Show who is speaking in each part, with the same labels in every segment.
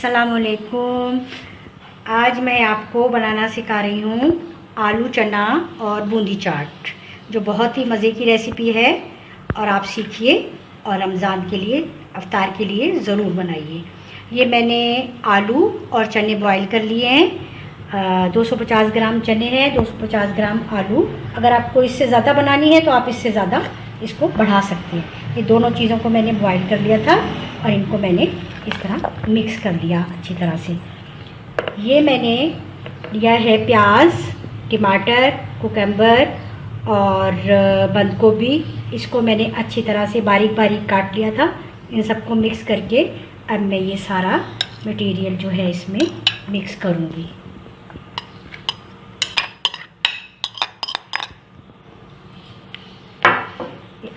Speaker 1: अस्सलामुअलैकुम। आज मैं आपको बनाना सिखा रही हूँ आलू चना और बूंदी चाट, जो बहुत ही मज़े की रेसिपी है। और आप सीखिए और रमज़ान के लिए, अफ्तार के लिए ज़रूर बनाइए। ये मैंने आलू और चने बॉईल कर लिए हैं। 250 ग्राम चने हैं, 250 ग्राम आलू। अगर आपको इससे ज़्यादा बनानी है तो आप इससे ज़्यादा इसको बढ़ा सकते हैं। ये दोनों चीज़ों को मैंने बॉईल कर लिया था और इनको मैंने इस तरह मिक्स कर लिया अच्छी तरह से। ये मैंने लिया है प्याज, टमाटर, कुकम्बर और बंद गोभी। इसको मैंने अच्छी तरह से बारीक बारीक काट लिया था। इन सबको मिक्स करके अब मैं ये सारा मटेरियल जो है इसमें मिक्स करूँगी।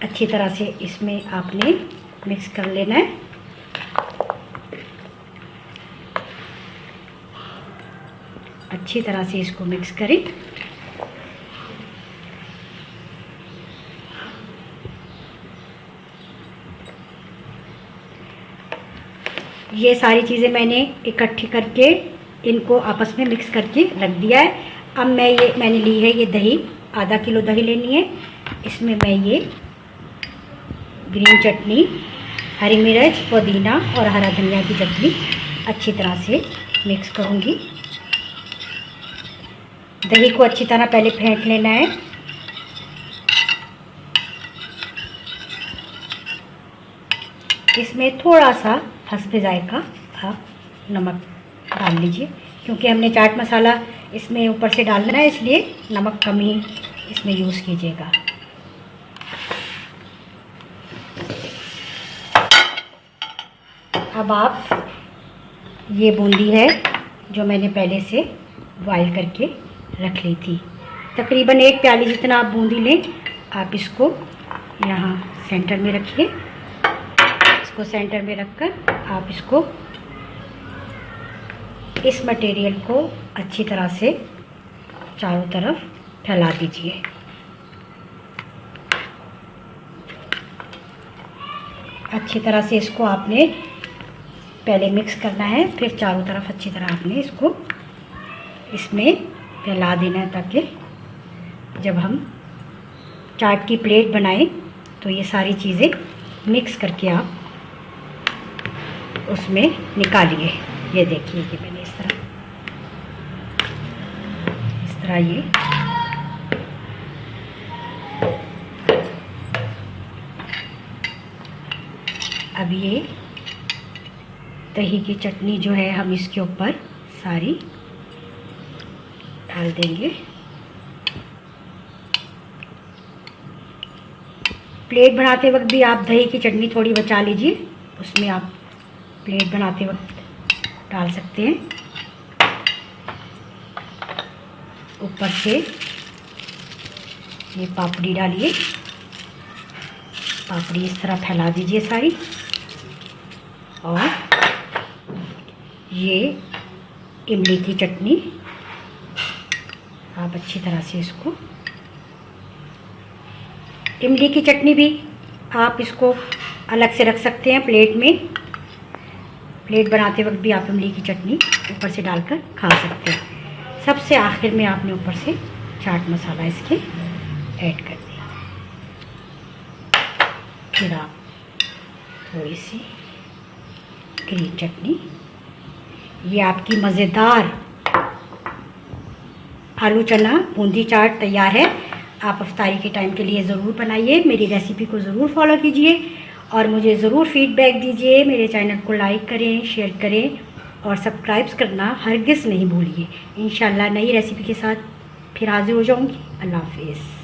Speaker 1: अच्छी तरह से इसमें आपने मिक्स कर लेना है। अच्छी तरह से इसको मिक्स करें। ये सारी चीज़ें मैंने इकट्ठी करके इनको आपस में मिक्स करके रख दिया है। अब मैंने ली है ये दही, आधा किलो दही लेनी है। इसमें मैं ये ग्रीन चटनी, हरी मिर्च, पुदीना और हरा धनिया की चटनी अच्छी तरह से मिक्स करूँगी। दही को अच्छी तरह पहले फेंट लेना है। इसमें थोड़ा सा हस्बे जायका आप नमक डाल लीजिए, क्योंकि हमने चाट मसाला इसमें ऊपर से डालना है, इसलिए नमक कम ही इसमें यूज़ कीजिएगा। अब आप ये बूंदी है जो मैंने पहले से बॉईल करके रख ली थी, तकरीबन 1 प्याली जितना आप बूंदी लें। आप इसको यहाँ सेंटर में रखिए। इसको सेंटर में रखकर आप इसको, इस मटेरियल को अच्छी तरह से चारों तरफ फैला दीजिए। अच्छी तरह से इसको आपने पहले मिक्स करना है, फिर चारों तरफ अच्छी तरह आपने इसको इसमें फैला देना है, ताकि जब हम चाट की प्लेट बनाएं तो ये सारी चीज़ें मिक्स करके आप उसमें निकालिए। ये देखिए कि मैंने इस तरह ये अब ये दही की चटनी जो है हम इसके ऊपर सारी डाल देंगे। प्लेट बनाते वक्त भी आप दही की चटनी थोड़ी बचा लीजिए, उसमें आप प्लेट बनाते वक्त डाल सकते हैं। ऊपर से ये पापड़ी डालिए, पापड़ी इस तरह फैला दीजिए सारी। और ये इमली की चटनी आप अच्छी तरह से इसको, इमली की चटनी भी आप इसको अलग से रख सकते हैं प्लेट में। प्लेट बनाते वक्त भी आप इमली की चटनी ऊपर से डालकर खा सकते हैं। सबसे आखिर में आपने ऊपर से चाट मसाला इसके ऐड कर दिया। फिर आप थोड़ी सी ग्रीन चटनी। ये आपकी मज़ेदार आलू चना बूंदी चाट तैयार है। आप अफ्तारी के टाइम के लिए ज़रूर बनाइए। मेरी रेसिपी को ज़रूर फॉलो कीजिए और मुझे ज़रूर फीडबैक दीजिए। मेरे चैनल को लाइक करें, शेयर करें और सब्सक्राइब करना हरगिज़ नहीं भूलिए। इंशाल्लाह नई रेसिपी के साथ फिर हाज़िर हो जाऊँगी। अल्लाह हाफ़िज़।